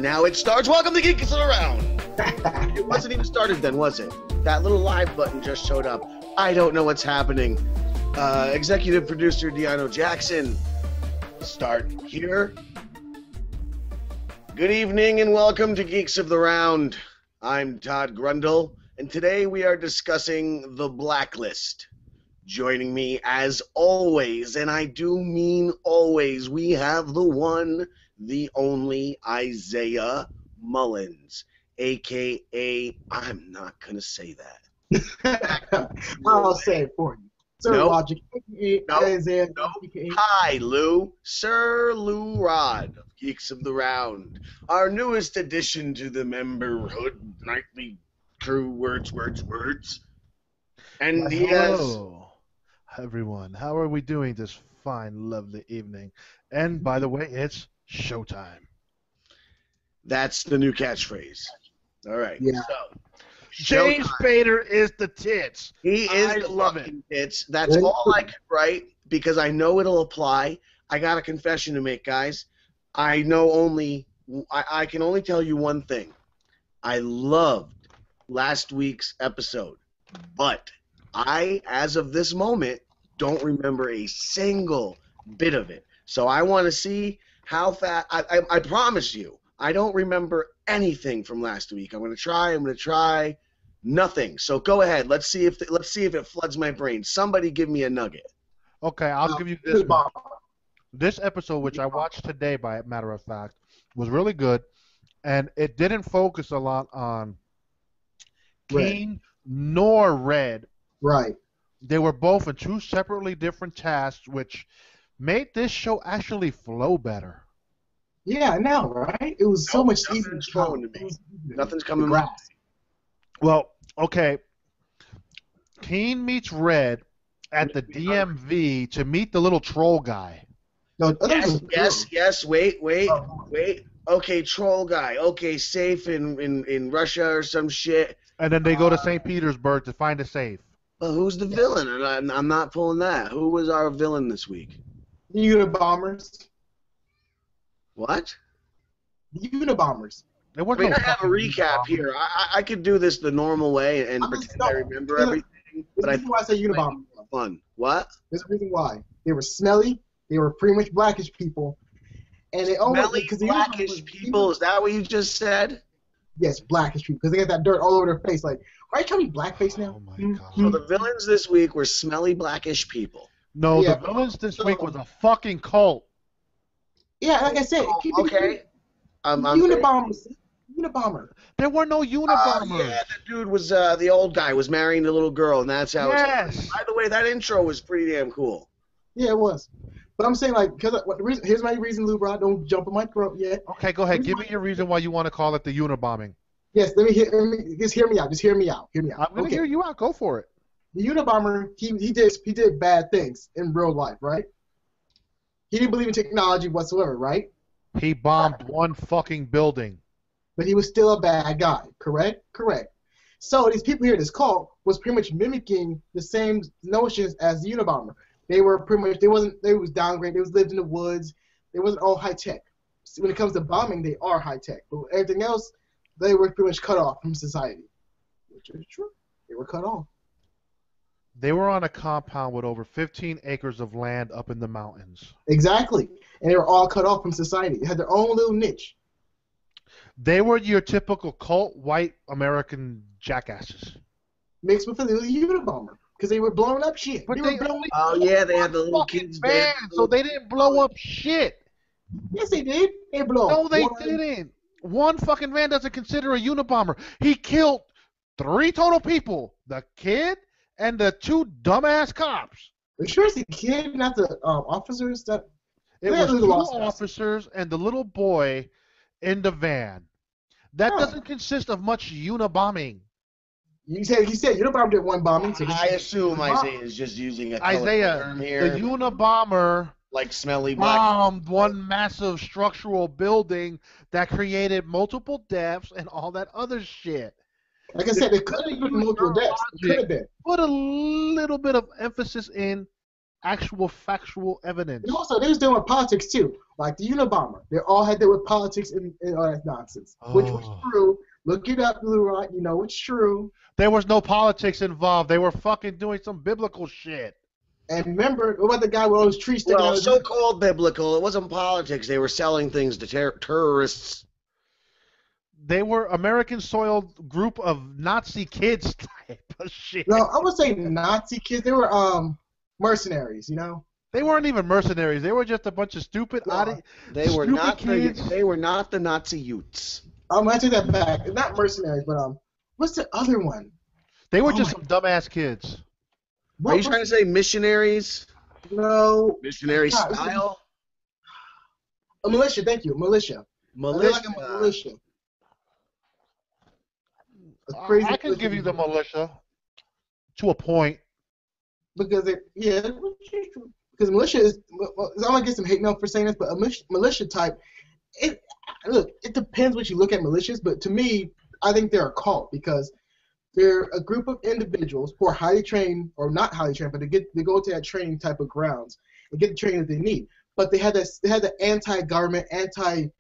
now it starts. Welcome to Geeks Around. It wasn't even started then, was it? That little live button just showed up. I don't know what's happening. Executive producer Deano Jackson. Start here. Good evening and welcome to Geeks of the Round. I'm Todd Grundle, and today we are discussing the Blacklist. Joining me as always, and I do mean always, we have the one, the only Isaiah Mullins, a.k.a. I'm not going to say that. I'll say it for you. Sir Nope. Logic, Isaiah, Hi, Lou. Sir Lou Rod of Geeks of the Round. Our newest addition to the memberhood nightly crew, words. And he has... Hello, everyone. How are we doing this fine, lovely evening? And, by the way, it's showtime. That's the new catchphrase. All right. Yeah. So, James showtime. Spader is the tits. He is I the love fucking tits. That's all I can write because I know it'll apply. I got a confession to make, guys. I can only tell you one thing. I loved last week's episode, but I, as of this moment, don't remember a single bit of it. So I want to see how fast. I promise you, I don't remember anything from last week. I'm gonna try. Nothing. So go ahead. Let's see if it floods my brain. Somebody give me a nugget. Okay, I'll give you this one. This episode, which I watched today, by a matter of fact, was really good, and it didn't focus a lot on Keen nor Red. Right. They were both in two separately different tasks, which made this show actually flow better. Yeah, I know, right? It was so much easier. Nothing's flowing to me. Nothing's coming up. Well, okay. Keen meets Red at the DMV to meet the little troll guy. No, Yes. Wait. Okay, troll guy. Okay, safe in Russia or some shit. And then they go to St. Petersburg to find a safe. Well, who's the villain? And I'm not pulling that. Who was our villain this week? The Unabombers. What? The Unabombers. There was I mean, no I have a fucking recap here. I could do this the normal way and pretend I remember everything, but There's a reason why I say Unabomber. Fun. What? There's a reason why. They were smelly. They were pretty much blackish people. And they Smelly, blackish people. Is that what you just said? Yes, blackish people. Because they got that dirt all over their face. Like, why are you calling me blackface now? Oh, my God. So the villains this week were smelly, blackish people. No, Yeah, the villains this week was a fucking cult. Yeah, like I said. Okay. Unabomber. There were no Unabombers. Yeah, the dude was the old guy was marrying the little girl, and that's how. Yes. By the way, that intro was pretty damn cool. Yeah, it was. But I'm saying, like, here's my reason, Lou Bro. Don't jump in my throat yet. Okay, go ahead. Give me your reason why you want to call it the Unabombing. Yes, just hear me out. Just hear me out. Hear me out. I'm going to hear you out. Go for it. The Unabomber, he did bad things in real life, right? He didn't believe in technology whatsoever, right? He bombed one fucking building. But he was still a bad guy, correct? Correct. So these people here, this cult, was pretty much mimicking the same notions as the Unabomber. They were pretty much, they was downgraded, they was lived in the woods, they wasn't all high tech. So when it comes to bombing, they are high tech. But everything else, they were pretty much cut off from society. Which is true. They were cut off. They were on a compound with over 15 acres of land up in the mountains. Exactly. And they were all cut off from society. They had their own little niche. They were your typical cult white American jackasses. Mixed with a little Unabomber. Because they were blowing up shit. But they they were blowing only Oh yeah, they had the little kids. van, so they didn't blow up shit. Yes, they did. They blew up. No, they didn't. One fucking van doesn't consider a Unabomber. He killed 3 total people. The kid and the 2 dumbass cops. Are you sure it's the kid, not the officers? It was 2 officers and the little boy in the van. That doesn't consist of much Unabombing. He said Unabomber did one bombing. So I assume Isaiah is just using a Isaiah, term here. the Unabomber like smelly black. bombed one massive structural building that created multiple deaths and all that other shit. Like I said, it could have been multiple deaths. It could have been. Put a little bit of emphasis in actual factual evidence. And also, they was doing politics too. like the Unabomber. They all had that with politics and all that nonsense, which was true. Look it up, Blue Rock. You know it's true. There was no politics involved. They were fucking doing some biblical shit. And remember, what about the guy with all those trees sticking out? Well, so-called biblical. It wasn't politics. They were selling things to terrorists. They were American-soiled group of Nazi kids type of shit. No, I would say Nazi kids. They were mercenaries, you know. They weren't even mercenaries. They were just a bunch of stupid, They were not kids. They were not the Nazi Utes. I take that back. Not mercenaries, but what's the other one? They were just some dumbass kids. Are you trying to say missionaries? No. Missionary style? A militia, thank you. Militia. Militia. Like a militia. I can give you the militia to a point. Because because militia is. I'm gonna get some hate mail for saying this, but a militia type. It depends what you look at militias, but to me, I think they're a cult because they're a group of individuals who are highly trained or not highly trained, but they go to that training type of grounds and get the training that they need. But they had the anti-government, the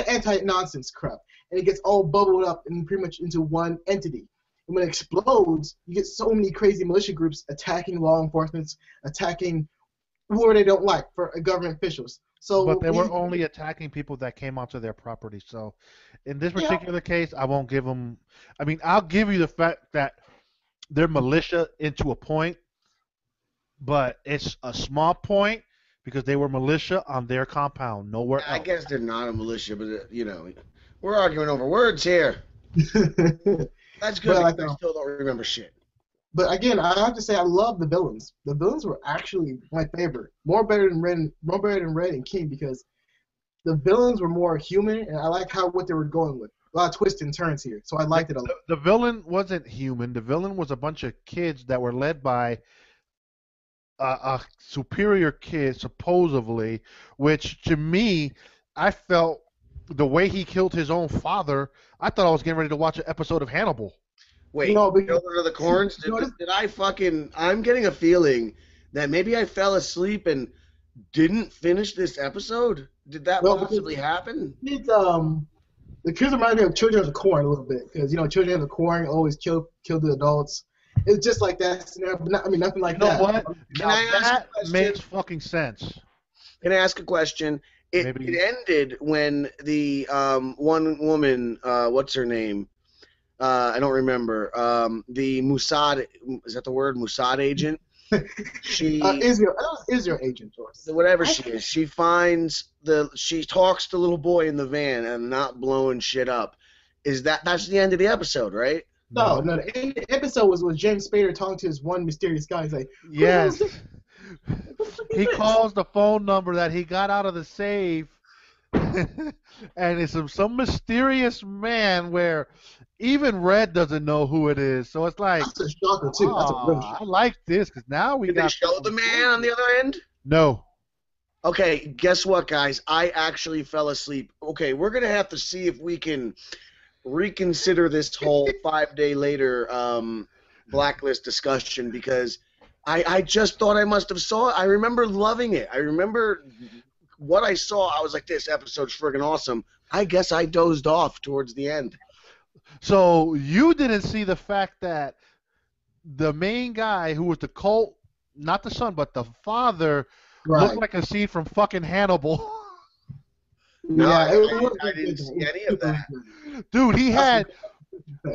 anti-nonsense crap, and it gets all bubbled up and pretty much into one entity. And when it explodes, you get so many crazy militia groups attacking law enforcement, attacking whoever they don't like for government officials. But they were only attacking people that came onto their property. So in this particular case, I won't give them. I mean, I'll give you the fact that they're militia into a point, but it's a small point because they were militia on their compound, nowhere else. I guess they're not a militia, but we're arguing over words here. That's good. I still don't remember shit. But again, I have to say I love the villains. The villains were actually my favorite. More better than Red and King because the villains were more human, and I like what they were going with. A lot of twists and turns here, so I liked it a lot. The villain wasn't human. The villain was a bunch of kids that were led by a superior kid, supposedly, which to me, I felt the way he killed his own father, I thought I was getting ready to watch an episode of Hannibal. Wait, Children of the Corns? Did I fucking... I'm getting a feeling that maybe I fell asleep and didn't finish this episode? Did that possibly happen? It's, the kids remind me of Children of the Corn a little bit, because, Children of the Corn always kill the adults. It's just like that scenario, but nothing like that. You know what? That makes fucking sense. Can I ask a question? It ended when the one woman, what's her name? I don't remember. The Mossad, is that the word? Mossad agent? Israel agent, whatever she is. She talks to the little boy in the van and not blowing shit up. That's the end of the episode, right? No. The episode was with James Spader talking to his one mysterious guy. He's like, yes. He calls the phone number that he got out of the safe, and it's some mysterious man where even Red doesn't know who it is. So it's like, that's a shocker too. That's a real shocker. I like this because now we Did they show the man on the other end? No. Okay, guess what, guys? I actually fell asleep. Okay, we're gonna have to see if we can reconsider this whole 5 day later Blacklist discussion because I just thought I must have saw it. I remember loving it. I remember what I saw. I was like, this episode's friggin' awesome. I guess I dozed off towards the end. So you didn't see the fact that the main guy who was the cult, not the son, but the father, looked like a scene from fucking Hannibal. No, I didn't see any of that. Dude, he had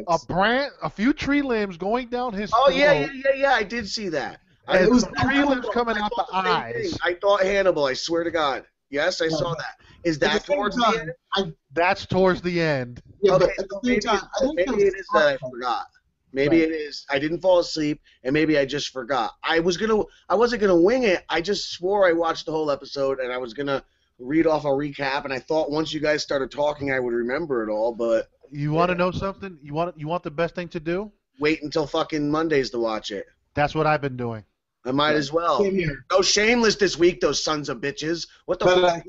a few tree limbs going down his throat. Oh, yeah, I did see that. And it was tree limbs coming out the eyes. I thought Hannibal, I swear to God. Yes, I saw that. Is that towards the end? That's towards the end. Yeah, okay, but at the same time, maybe it is that I forgot. Maybe it is. I didn't fall asleep, and maybe I just forgot. I wasn't gonna wing it. I just swore I watched the whole episode, and I was gonna read off a recap. And I thought once you guys started talking, I would remember it all. But you want to know something? You want the best thing to do? Wait until fucking Mondays to watch it. That's what I've been doing. I might as well. Same here. No Shameless this week, those sons of bitches. What the fuck?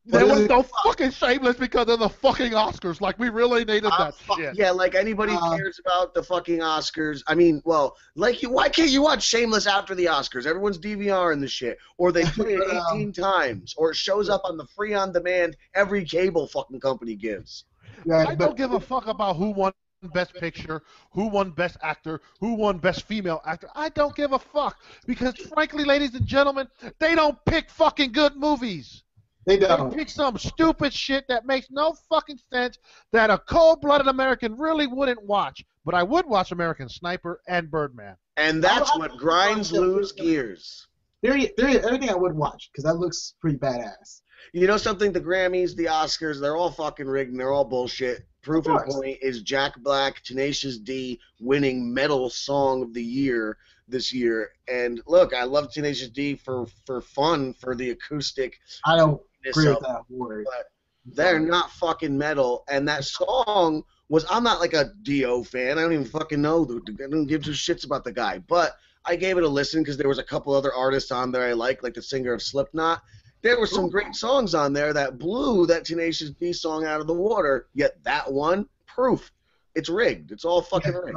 They want to go fucking Shameless because of the fucking Oscars. Like, we really needed that shit. Yeah, like anybody cares about the fucking Oscars. I mean, well, like why can't you watch Shameless after the Oscars? Everyone's DVRing the shit, or they play it 18 times, or it shows up on the free on demand every cable fucking company gives. Right, I don't give a fuck about who won Best Picture, who won Best Actor, who won Best Female Actor. I don't give a fuck because, frankly, ladies and gentlemen, they don't pick fucking good movies. They don't. They pick some stupid shit that makes no fucking sense that a cold-blooded American really wouldn't watch. But I would watch American Sniper and Birdman. And that's what grinds Lou's gears. Everything I would watch because that looks pretty badass. You know something? The Grammys, the Oscars, they're all fucking rigged and they're all bullshit. Proof in point is Jack Black, Tenacious D winning Metal Song of the Year this year. And look, I love Tenacious D for fun, for the acoustic. I don't agree with that word. But they're not fucking metal. And that song was, I'm not like a Dio fan. I don't even fucking know. I don't give two shits about the guy. But I gave it a listen because there was a couple other artists on there I like the singer of Slipknot. There were some great songs on there that blew that Tenacious D song out of the water, yet that one, proof. It's rigged. It's all fucking rigged.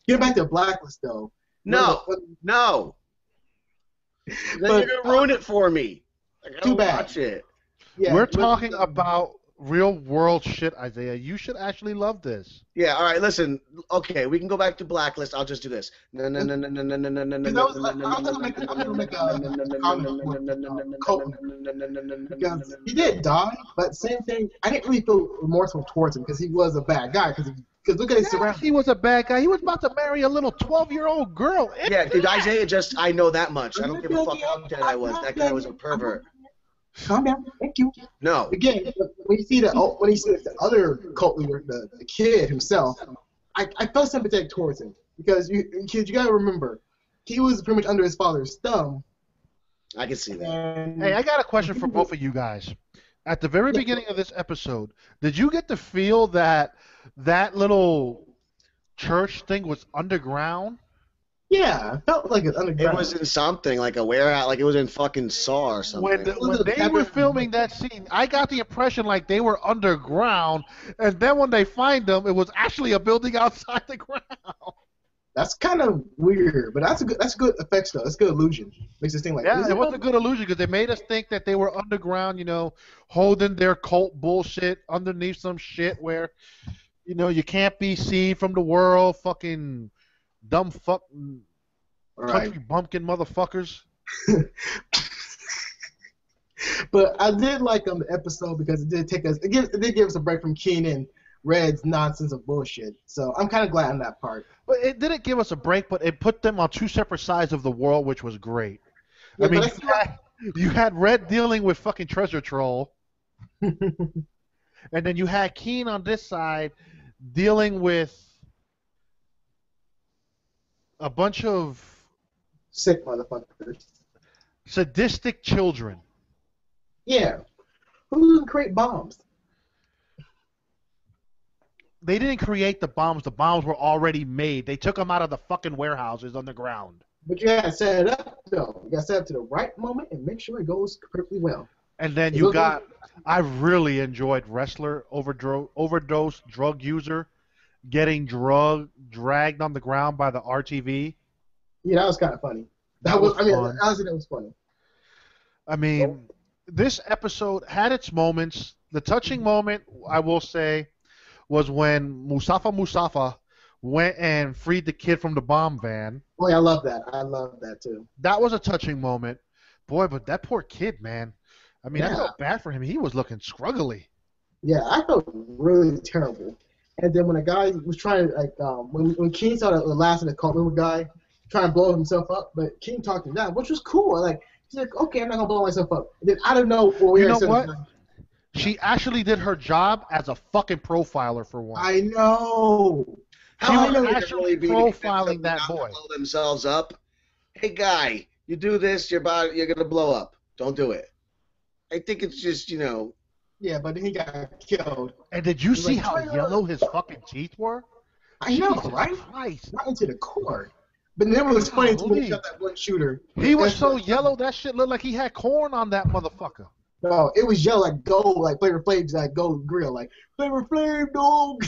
Get back to Blacklist, though. No. Then you're going to ruin it for me. I gotta too bad. watch it. Yeah, we're talking about real-world shit, Isaiah. You should actually love this. Yeah, all right, listen. Okay, we can go back to Blacklist. I'll just do this. No. He did die, but same thing. I didn't really feel remorseful towards him because he was a bad guy. Because look at his surroundings. He was a bad guy. He was about to marry a little 12-year-old girl. Yeah, did Isaiah just? I know that much. I don't give a fuck how dead I was. That guy was a pervert. Calm down. Thank you. No. Again, when you see the other cult leader, the kid himself, I felt sympathetic towards him because you gotta remember, he was pretty much under his father's thumb. I can see that. Hey, I got a question for both of you guys. At the very beginning of this episode, did you get to feel that little church thing was underground? Yeah, it felt like it's underground. It was in something, like a warehouse, like it was in fucking Saw or something. When they were filming that scene, I got the impression like they were underground, and then when they find them, it was actually a building outside the ground. That's kind of weird, but that's good effects though. That's good illusion. Makes us think like it was a good illusion because they made us think that they were underground, holding their cult bullshit underneath some shit where, you can't be seen from the world, fucking dumb fucking country bumpkin motherfuckers. But I did like the episode because it did give us a break from Keenan Red's nonsense of bullshit. So I'm kind of glad on that part. But it didn't give us a break, but it put them on two separate sides of the world, which was great. Yeah, I mean, you had Red dealing with fucking Treasure Troll, and then you had Keen on this side dealing with a bunch of sick motherfuckers, sadistic children. Yeah, who didn't create bombs? They didn't create the bombs. The bombs were already made. They took them out of the fucking warehouses on the ground. But you gotta set it up, though. You gotta set it up to the right moment and make sure it goes perfectly well. And then I really enjoyed wrestler, overdose drug user, getting dragged on the ground by the RTV. Yeah, that was kind of funny. Honestly, that was funny. I mean, this episode had its moments. The touching moment, I will say, was when Mustafa went and freed the kid from the bomb van. Oh, yeah, I love that. I love that, too. That was a touching moment. Boy, but that poor kid, man. I mean, I felt bad for him. He was looking scruggly. Yeah, I felt really terrible. And then when a guy was trying to, when King saw the last of the cult little guy trying to blow himself up, but King talked him down, which was cool. He's like, okay, I'm not going to blow myself up. And then out of nowhere, you know what? She actually did her job as a fucking profiler for once. I know. She was actually profiling that boy. Blow themselves up. Hey, guy, you do this, you're going to blow up. Don't do it. I think it's just, Yeah, but then he got killed. And did you see how yellow his fucking teeth were? I know, right? Christ. Right into the core. But then it was funny to shot that one shooter. He was so yellow, that shit looked like he had corn on that motherfucker. No, it was yellow like gold, like Flavor Flav's like gold grill, like Flavor Flav dog.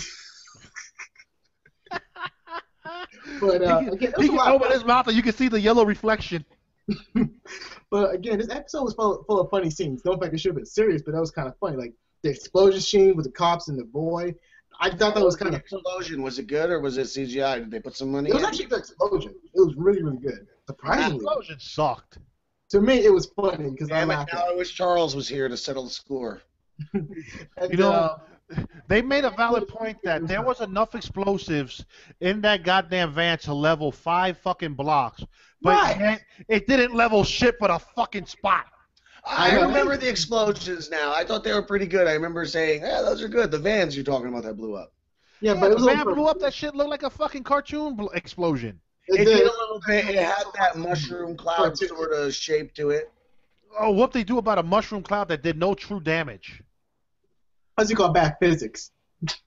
But again, he can open his mouth and you can see the yellow reflection. But again, this episode was full of funny scenes. Don't think it should have been serious, but that was kind of funny. Like the explosion scene with the cops and the boy. I thought that was kind of explosion. Was it good or was it CGI? Did they put some money? It was actually a good explosion. It was really, really good. Surprisingly, the explosion sucked. To me, it was funny because I laughed. Now I wish Charles was here to settle the score. And, they made a valid point that there was enough explosives in that goddamn van to level 5 fucking blocks, but it didn't level shit but a fucking spot. I remember the explosions now. I thought they were pretty good. I remember saying, "Yeah, those are good." The vans you're talking about that blew up. Yeah, but the van blew up. That shit looked like a fucking cartoon explosion. It did a little bit. It had that mushroom cloud sort of shape to it. Oh, what they do about a mushroom cloud that did no true damage? What's it called? Bad physics.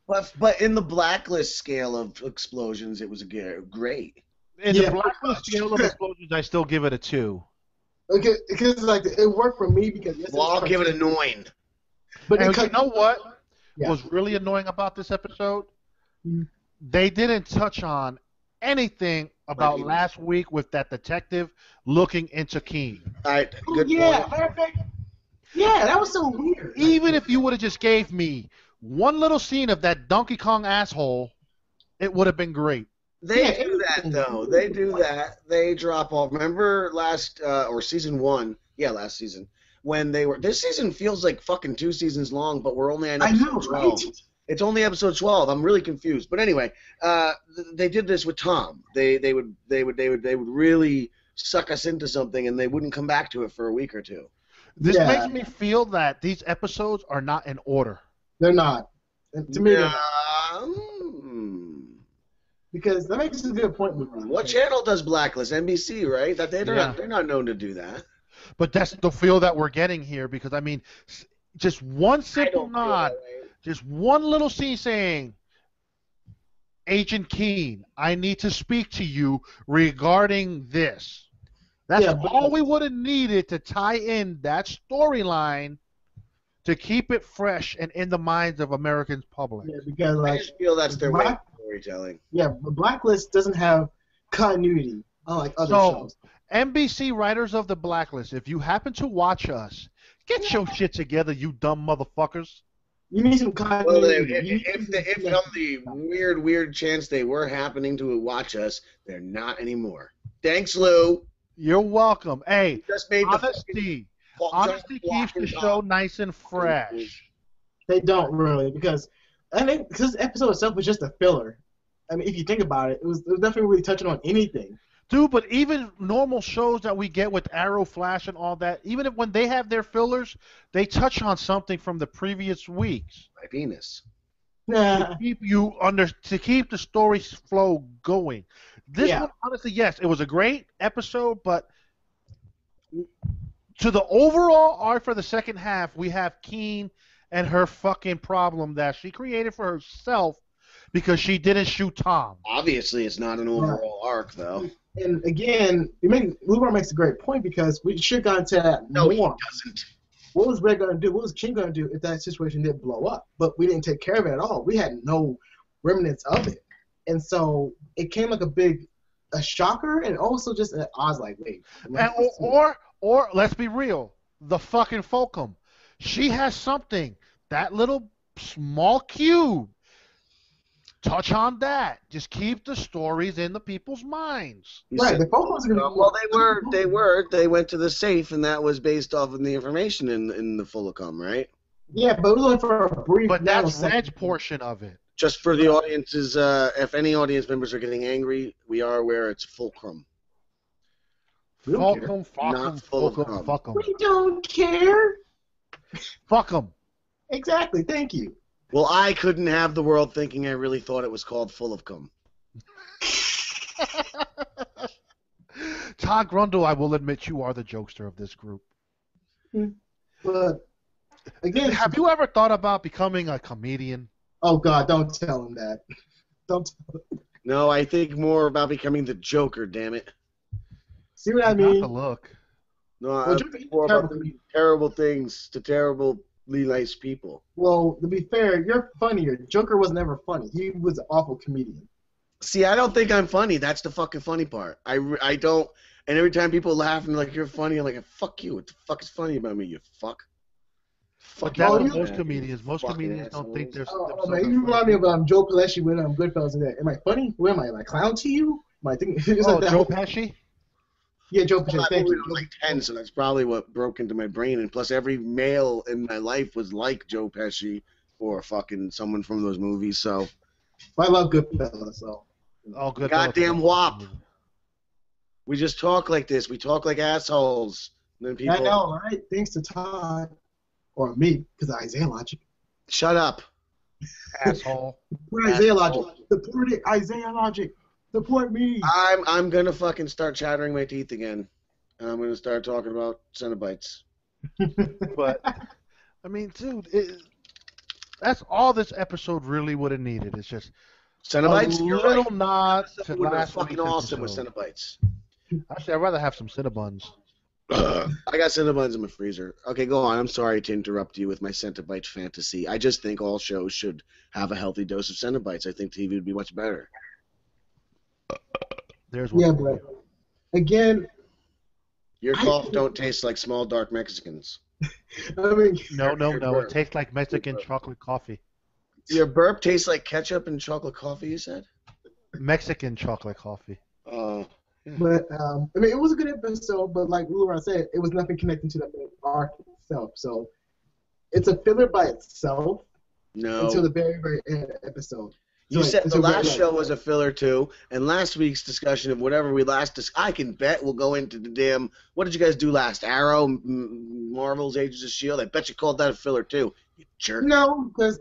But in the Blacklist scale of explosions, it was great. In the Blacklist scale of explosions, I still give it a 2. Okay, because like it worked for me because. Well, I'll give it a 9. But you know what was really annoying about this episode? Mm-hmm. They didn't touch on anything about last week with that detective looking into Keen. All right, good point. Yeah, that was so weird. Even if you would have just gave me one little scene of that Donkey Kong asshole, it would have been great. They do that, though. They do that. They drop off. Remember or season 1? Yeah, last season. When they were... This season feels like fucking 2 seasons long, but we're only on episode 12. Right? It's only episode 12. I'm really confused. But anyway, they did this with Tom. They would really suck us into something, and they wouldn't come back to it for a week or two. This makes me feel that these episodes are not in order. They're not. To me, they're not. Because that makes a good point. What channel does Blacklist? NBC, right? That they're not known to do that. But that's the feel that we're getting here because I mean, just one simple nod, just one little scene saying, "Agent Keen, I need to speak to you regarding this." That's all we would have needed to tie in that storyline to keep it fresh and in the minds of Americans' public. Yeah, because I just feel that's their way of storytelling. Yeah, but Blacklist doesn't have continuity unlike other shows. NBC writers of the Blacklist, if you happen to watch us, get your shit together, you dumb motherfuckers. You need some continuity. Well, if on the weird chance they were happening to watch us, they're not anymore. Thanks, Lou. You're welcome. Hey, just made honesty keeps the show nice and fresh. They don't really because I think because the episode itself was just a filler. I mean, if you think about it, it was definitely really touching on anything. Dude, but even normal shows that we get with Arrow, Flash, and all that, even when they have their fillers, they touch on something from the previous weeks. My penis. Nah. To keep the story flow going. This one, honestly, yes, it was a great episode, but to the overall arc for the second half, we have Keen and her fucking problem that she created for herself because she didn't shoot Tom. Obviously, it's not an overall arc, though. And again, Lubar makes a great point because we should have gone to that more. No, he doesn't. What was Red going to do? What was King going to do if that situation didn't blow up? But we didn't take care of it at all. We had no remnants of it. And so it came like a shocker and also just I was like, wait. Or let's be real, the fucking Fulcrum. She has something. That little small cube. Touch on that. Just keep the stories in the people's minds. Right. The Fulcrum's going to well, they went to the safe, and that was based off of the information in the Fulcrum, right? Yeah, but it was only for a brief. But that's Red's portion of it. Just for the audiences, if any audience members are getting angry, we are aware it's Fulcrum. Fulcrum. We don't care. Fuck them. Exactly. Thank you. Well, I couldn't have the world thinking I really thought it was called Fulcrum. Todd Grundle, I will admit you are the jokester of this group. But again, have you ever thought about becoming a comedian? Oh God, don't tell him that. Don't tell him. No, I think more about becoming the Joker, damn it. See what I mean? Not the look. No, Well, I'm Joker's more a about terrible doing terrible things to terribly nice people. Well, to be fair, you're funnier. Joker was never funny. He was an awful comedian. See, I don't think I'm funny. That's the fucking funny part. I don't. And every time people laugh and like you're funny, I'm like, fuck you. What the fuck is funny about me? You fuck. But Fuck that's you. what most Man. comedians. Most Fucking comedians don't think assholes. Oh themselves man, are you funny remind me people. of Joe Pesci with Goodfellas and that. Am I funny? What am I, like clown to you? Am I thinking? It's Oh, like that Joe whole, Pesci? yeah, Joe Well, Pesci. that Thank movie you. was like 10, so that's probably what broke into my brain. And plus, every male in my life was like Joe Pesci or fucking someone from those movies. So, I love Goodfellas. So Oh, good. goddamn wop. We just talk like this. We talk like assholes. And then I people, know, right? Thanks to Todd or me, because Isaiah Logic. shut up. Asshole. Support Isaiah Logic. Support it, Isaiah Logic. Support me. I'm gonna fucking start chattering my teeth again, and I'm gonna start talking about Cenobites. But I mean, dude, that's all this episode really would have needed. It's just Cenobites? a You're little right. nod That to would have been last fucking week's awesome with episode. Cenobites. Actually, I'd rather have some Cinnabons. I got Cinnabons in my freezer. Okay, go on. I'm sorry to interrupt you with my Cenobite fantasy. I just think all shows should have a healthy dose of Cenobites. I think TV would be much better. There's one. Yeah, but again, Your cough don't taste like small dark Mexicans. I mean, No. It tastes like Mexican chocolate coffee. Your burp tastes like ketchup and chocolate coffee, you said? Mexican chocolate coffee. but I mean, it was a good episode, but like Laura said, it was nothing connecting to the main arc itself. So it's a filler by itself No. until the very, very end of the episode. You So, said the last like, show was a filler too, and last week's discussion of whatever we last I can bet we'll go into the damn. What did you guys do last? Arrow, Marvel's Agents of Shield. I bet you called that a filler too. You jerk. No, because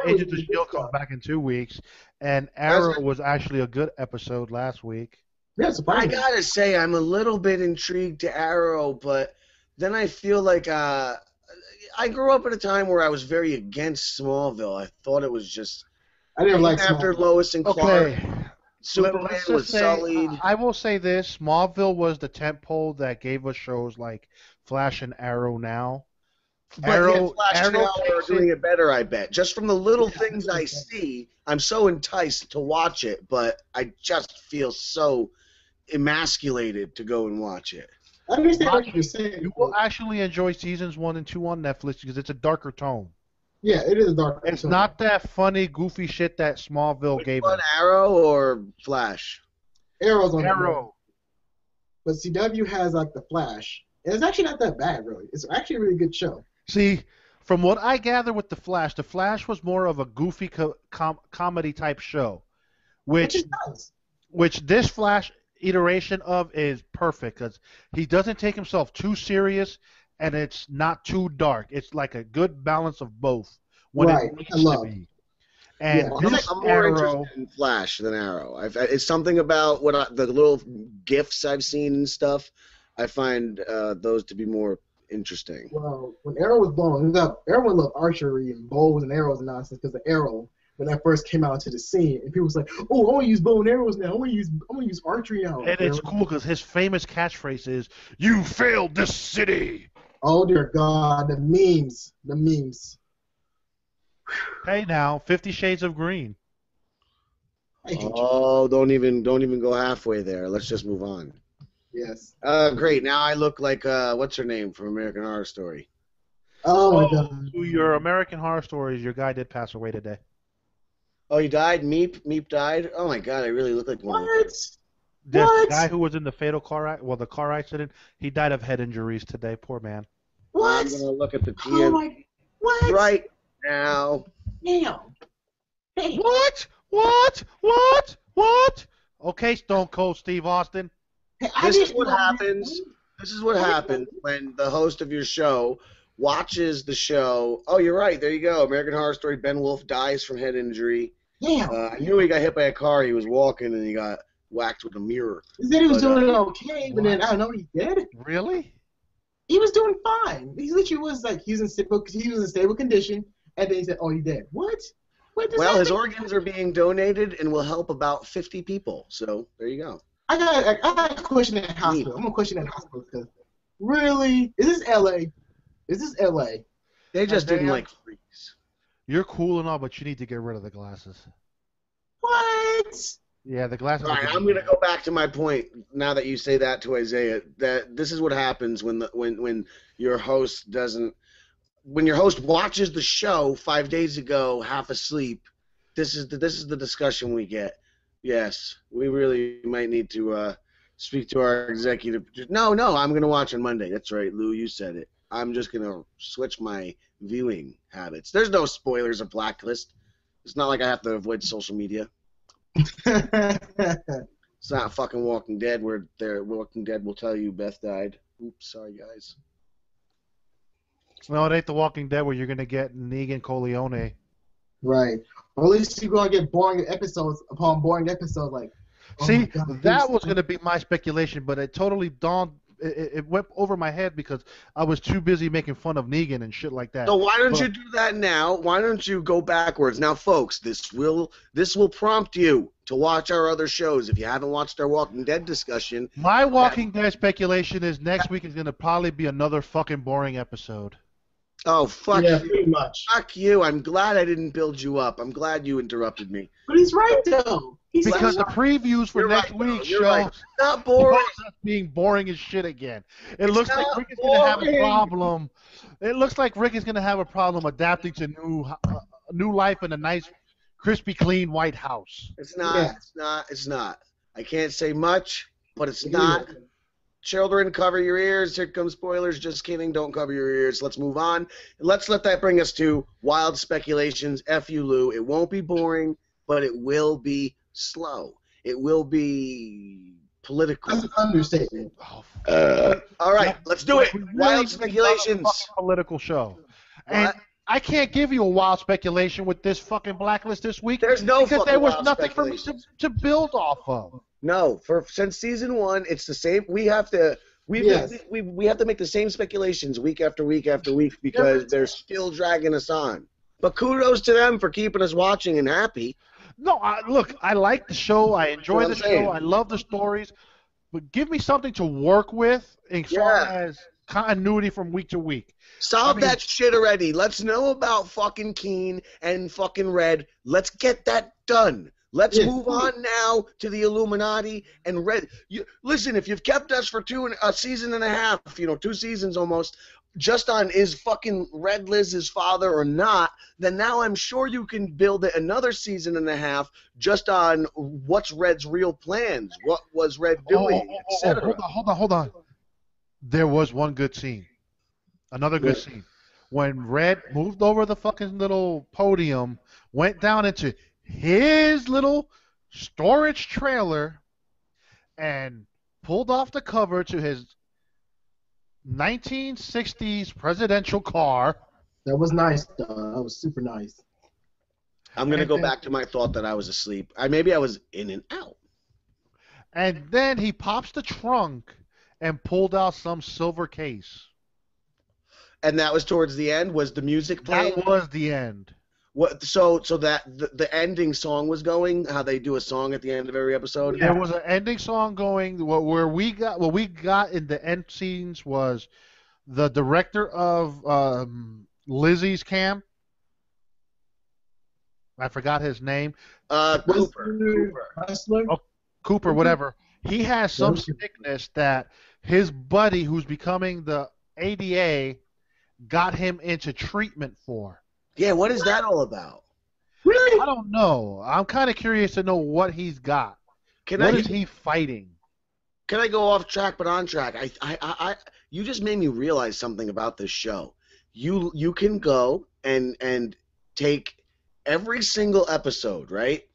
Agents of S.H.I.E.L.D. comes back in 2 weeks, and Arrow was actually a good episode last week. yeah, I surprising. gotta say I'm a little bit intrigued to Arrow, but then I feel like I grew up at a time where I was very against Smallville. I thought it was just. I didn't like after Smallville. Lois and Clark. Okay. Superman Let's was just say, sullied. I will say this: Smallville was the tentpole that gave us shows like Flash and Arrow. Now, But yet Flash Arrow now are takes doing it better, I bet. Just from the little things I see, I'm so enticed to watch it, but I just feel so emasculated to go and watch it. I understand what you're saying. You will actually enjoy seasons 1 and 2 on Netflix because it's a darker tone. Yeah, it is a dark. It's not that funny, goofy shit that Smallville Which gave one, us. Arrow or Flash? Arrow's on Arrow. But CW has like the Flash. And it's actually not that bad, really. It's actually a really good show. See, from what I gather with the Flash was more of a goofy comedy type show, which this Flash iteration of is perfect because he doesn't take himself too serious and it's not too dark. It's like a good balance of both when it needs to be. And I'm more interested in Flash than Arrow. It's something about the little GIFs I've seen and stuff. I find those to be more interesting. Well, when Arrow was blowing up, everyone loved archery and bows and arrows and nonsense because the Arrow, when that first came out to the scene, and people was like, "Oh, I want to use bow and arrows now. I want to use archery now." And it's cool because his famous catchphrase is, "You failed this city." Oh dear God, the memes. Hey now, 50 Shades of Green. Oh, don't even go halfway there. Let's just move on. Yes. Great. Now I look like what's her name from American Horror Story. Oh my God. To your American Horror Stories, your guy did pass away today. Oh, he died? Meep died? Oh my God, I really look like one. What? The guy who was in the fatal the car accident, he died of head injuries today. Poor man. What? I'm gonna look at the Oh my. What? right now. Damn. Hey. What? Okay, Stone Cold Steve Austin. Hey, This is what happens. This is what happens when the host of your show watches the show. Oh, you're right. There you go. American Horror Story. Ben Wolf dies from head injury. Damn. I knew he got hit by a car. He was walking and he got whacked with a mirror. He said he was doing okay, but then I don't know, he's dead. Really? He was doing fine. He literally was like he was in stable condition, and then he said, "Oh, he's dead." What? Well, his organs are being donated and will help about 50 people. So there you go. I got a question at hospital. I'm gonna question at hospital because Really? Is this L.A.? Is this L.A.? They just didn't like freaks. You're cool and all, but you need to get rid of the glasses. What? Yeah, the glasses. All right, I'm going to go back to my point now that you say that to Isaiah. That this is what happens when your host doesn't. When your host watches the show 5 days ago, half asleep. This is the discussion we get. Yes, we really might need to speak to our executive. No, I'm going to watch on Monday. That's right, Lou. You said it. I'm just going to switch my viewing habits. There's no spoilers of Blacklist. It's not like I have to avoid social media. It's not fucking Walking Dead where Walking Dead will tell you Beth died. Oops, sorry guys. No, it ain't The Walking Dead where you're gonna get Negan Corleone. Right. Or at least you're gonna get boring episodes upon boring episodes. Like, see, that was gonna be my speculation, but it totally dawned. It went over my head because I was too busy making fun of Negan and shit like that. So why don't you do that now? Why don't you go backwards? Now, folks, this will prompt you to watch our other shows. If you haven't watched our Walking Dead discussion. My Walking Dead speculation is next week is going to probably be another fucking boring episode. Oh, fuck you. Pretty much. Fuck you. I'm glad I didn't build you up. I'm glad you interrupted me. But he's right, though. Because the previews for next week's show not boring. Us being boring as shit again. It looks like Rick is going to have a problem. It looks like Rick is going to have a problem adapting to new life in a nice, crispy, clean White House. It's not. Yeah. It's not. I can't say much, but it's not. Children, cover your ears. Here come spoilers. Just kidding. Don't cover your ears. Let's move on. Let's let that bring us to wild speculations. F you, Lou. It won't be boring, but it will be slow. It will be political. That's an understatement. All right, let's do it. Wild speculations. Political show. And I can't give you a wild speculation with this fucking Blacklist this week. There's no because there was nothing for me to build off of. No, since season 1, it's the same. We have to we have to make the same speculations week after week after week because they're still dragging us on. But kudos to them for keeping us watching and happy. No, look, I like the show. I enjoy the show. I love the stories. But give me something to work with as far as continuity from week to week. Solve that shit already. Let's know about fucking Keen and fucking Red. Let's get that done. Let's move on now to the Illuminati and Red. Listen, if you've kept us for a season and a half, 2 seasons almost, just on is fucking Red Liz's father or not, then now I'm sure you can build it another season and a half just on what's Red's real plans, what was Red doing, etc. Hold on. There was one good scene. Another good scene. When Red moved over the fucking little podium, went down into his little storage trailer, and pulled off the cover to his 1960s presidential car. That was nice, though. That was super nice. I'm going to go back to my thought that I was asleep. Maybe I was in and out. And then he pops the trunk and pulled out some silver case. And that was towards the end? Was the music playing? That was the end. What? So that the ending song was going? How they do a song at the end of every episode? There was an ending song going. What we got in the end scenes was the director of Lizzie's camp. I forgot his name. Cooper, whatever. He has some sickness that his buddy, who's becoming the ADA, got him into treatment for. Yeah, what is that all about? Really? I don't know. I'm kind of curious to know what he's got. What is he fighting? Can I go off track but on track? You just made me realize something about this show. You can go and take every single episode, right?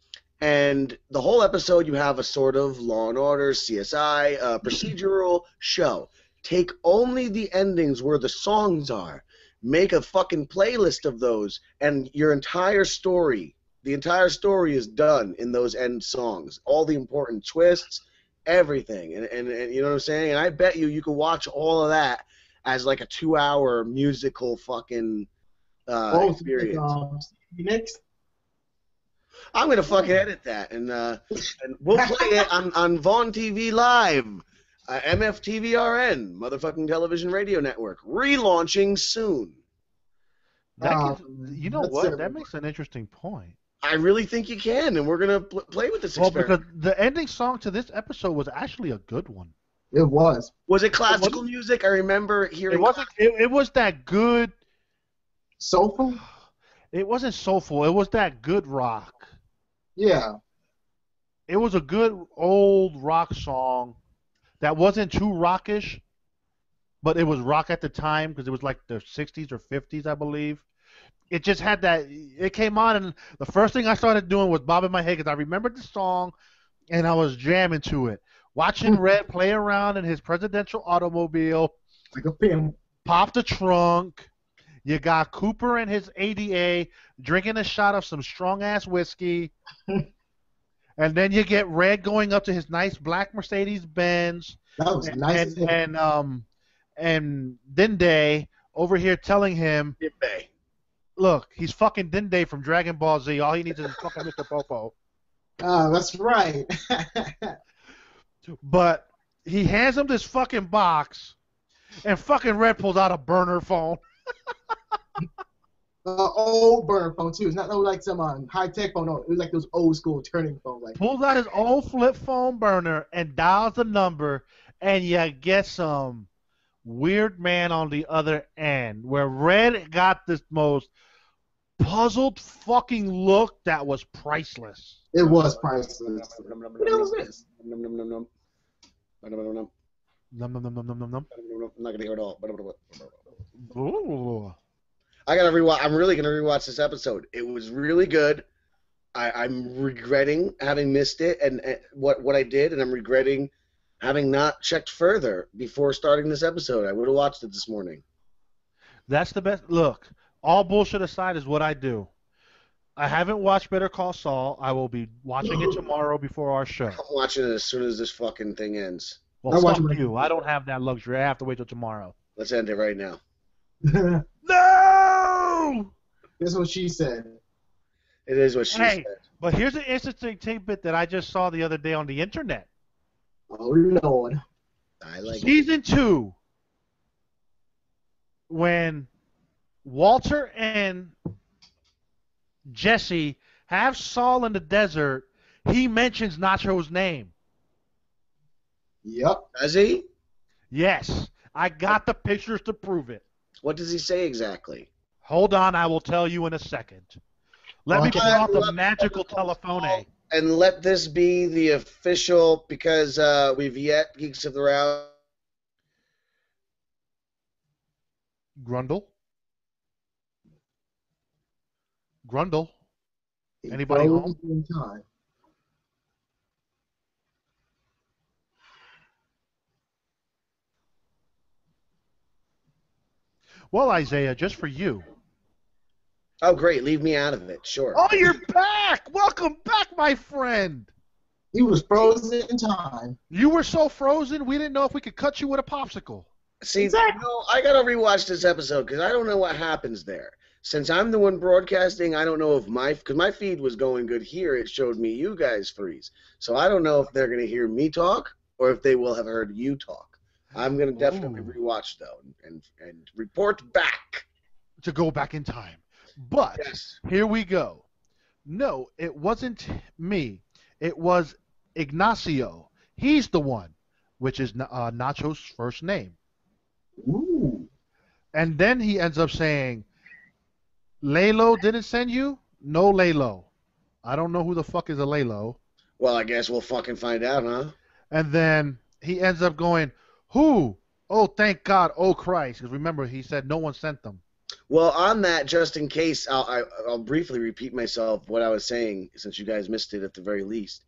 And the whole episode you have a sort of Law and Order, CSI, procedural show. Take only the endings where the songs are. Make a fucking playlist of those, and your entire story, the entire story is done in those end songs. All the important twists, everything. And you know what I'm saying? And I bet you could watch all of that as like a 2-hour musical fucking experience. Next. I'm going to fucking edit that, and we'll play it on Vaughn TV Live. MFTVRN, motherfucking television radio network, relaunching soon. You know what? That makes an interesting point. I really think you can, and we're gonna play with this experiment. Well, because the ending song to this episode was actually a good one. It was. Was it classical music? I remember hearing. It wasn't. It was that good. Soulful? It wasn't soulful. It was that good rock. Yeah. It was a good old rock song that wasn't too rockish, but it was rock at the time because it was like the 60s or 50s, I believe. It just had that. It came on, and the first thing I started doing was bobbing my head because I remembered the song, and I was jamming to it. Watching Red play around in his presidential automobile, like a pimp. Pop the trunk. You got Cooper and his ADA drinking a shot of some strong-ass whiskey. And then you get Red going up to his nice black Mercedes-Benz. That was nice. And Dende over here telling him, look, he's fucking Dende from Dragon Ball Z. All he needs is fucking Mr. Popo. Oh, that's right. But he hands him this fucking box, and fucking Red pulls out a burner phone. Old burner phone too. It's not like some high tech phone. No, it was like those old school turning phone. Like pulls out his old flip phone burner and dials the number, and you get some weird man on the other end. Where Red got this most puzzled fucking look that was priceless. It was priceless. What else is this? I'm not gonna hear it all. Ooh. I gotta rewatch. I'm really gonna rewatch this episode. It was really good. I'm regretting having missed it and what I did, and I'm regretting having not checked further before starting this episode. I would have watched it this morning. That's the best. Look, all bullshit aside is what I do. I haven't watched Better Call Saul. I will be watching it tomorrow before our show. I'm watching it as soon as this fucking thing ends. Well, fuck you. I don't have that luxury. I have to wait till tomorrow. Let's end it right now. No! That's what she said. It is what she said. But here's an interesting tidbit that I just saw the other day on the internet. Oh, Lord. I like Season 2, when Walter and Jesse have Saul in the desert, he mentions Nacho's name. Yep. Does he? Yes. I got the pictures to prove it. What does he say exactly? Hold on, I will tell you in a second. Let me pull out the magical telephone. And let this be the official, because we've yet Geeks of the Round. Grundle? Anybody home? In time. Well, Isaiah, just for you. Oh, great. Leave me out of it. Sure. Oh, you're back! Welcome back, my friend! He was frozen in time. You were so frozen, we didn't know if we could cut you with a popsicle. See, I got to rewatch this episode because I don't know what happens there. Since I'm the one broadcasting, I don't know if because my feed was going good here, it showed me you guys freeze. So I don't know if they're going to hear me talk or if they will have heard you talk. I'm going to definitely rewatch, though, and report back. To go back in time. But Here we go. No, it wasn't me. It was Ignacio. He's the one, which is Nacho's first name. Ooh. And then he ends up saying, Lalo didn't send you? No Lalo. I don't know who the fuck is a Lalo. Well, I guess we'll fucking find out, huh? And then he ends up going, who? Oh, thank God. Oh, Christ. Because remember, he said no one sent them. Well, on that, just in case, I'll briefly repeat myself what I was saying, since you guys missed it at the very least.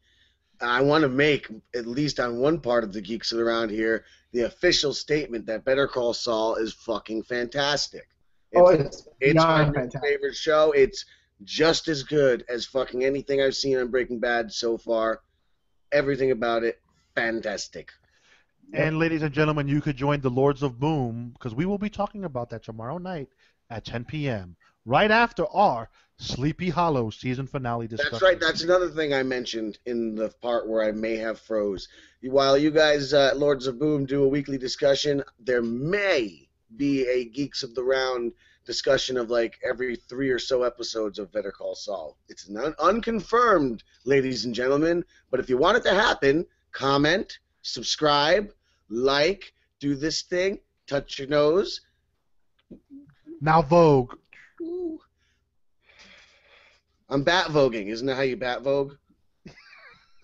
I want to make, at least on one part of the Geeks Around here, the official statement that Better Call Saul is fucking fantastic. It's my favorite show. It's just as good as fucking anything I've seen on Breaking Bad so far. Everything about it, fantastic. And ladies and gentlemen, you could join the Lords of Boom, because we will be talking about that tomorrow night at 10 p.m. right after our Sleepy Hollow season finale discussion. That's right. That's another thing I mentioned in the part where I may have froze. While you guys, Lords of Boom, do a weekly discussion, there may be a Geeks of the Round discussion of like every 3 or so episodes of Better Call Saul. It's unconfirmed, ladies and gentlemen, but if you want it to happen, comment, subscribe, like, do this thing, touch your nose. Now Vogue. Ooh. I'm bat voguing. Isn't that how you bat vogue?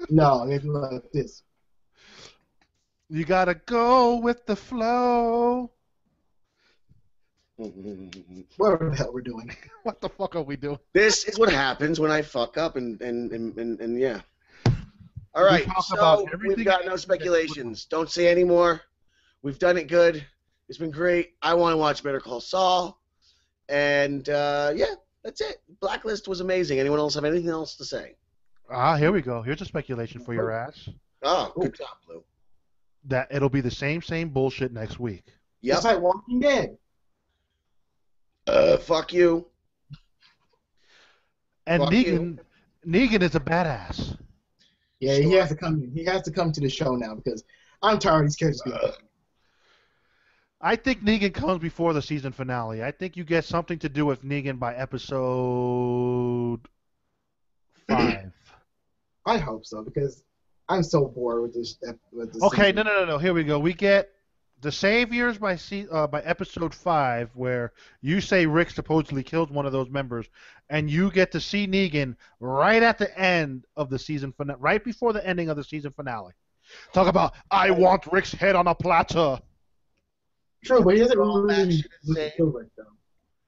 No, it's like this. You gotta go with the flow. Whatever the hell we're doing. What the fuck are we doing? This is what happens when I fuck up and yeah. All right, so we've got no speculations. Don't say any more. We've done it good. It's been great. I want to watch Better Call Saul. And, yeah, that's it. Blacklist was amazing. Anyone else have anything else to say? Here we go. Here's a speculation for your ass. Oh, good job, Blue. That it'll be the same bullshit next week. Yep. It's like Walking Dead. Fuck you. And Fuck Negan is a badass. Yeah, he has to come. He has to come to the show now because I'm tired of these characters being. I think Negan comes before the season finale. I think you get something to do with Negan by episode 5. I hope so because I'm so bored with this. Okay, no. Here we go. We get the Saviors by episode 5, where you say Rick supposedly killed one of those members, and you get to see Negan right at the end of the season finale, right before the ending of the season finale. Talk about, I want Rick's head on a platter. True, but he doesn't really feel like that.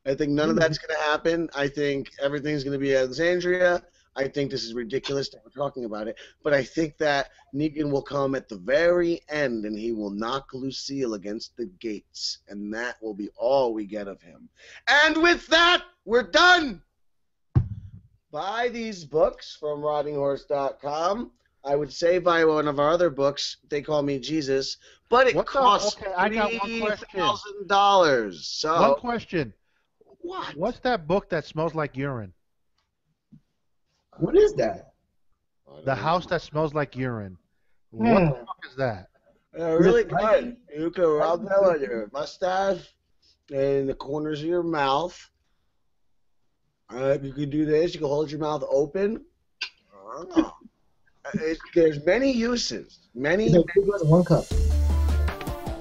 I think none of that's going to happen. I think everything's going to be Alexandria. I think this is ridiculous that we're talking about it. But I think that Negan will come at the very end and he will knock Lucille against the gates. And that will be all we get of him. And with that, we're done. Buy these books from rottinghorse.com. I would say buy one of our other books. They Call Me Jesus. But it costs $3,000. So one question. What? What's that book that smells like urine? What is that? The House That Smells Like Urine. What the fuck is that? Really good. You can rub that on your mustache and the corners of your mouth. You can do this. You can hold your mouth open. I don't know. There's many uses. Many. One cup.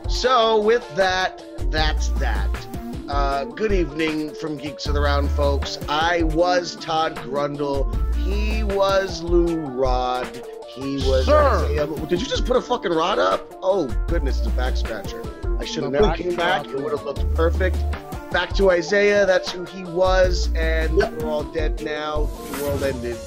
So with that, that's that. Good evening from Geeks of the Round, folks. I was Todd Grundle. He was Lou Rod. He was Isaiah. Did you just put a fucking rod up? Oh, goodness, it's a back scratcher. I should have never came back. It would have looked perfect. Back to Isaiah. That's who he was. And we're all dead now. The world ended.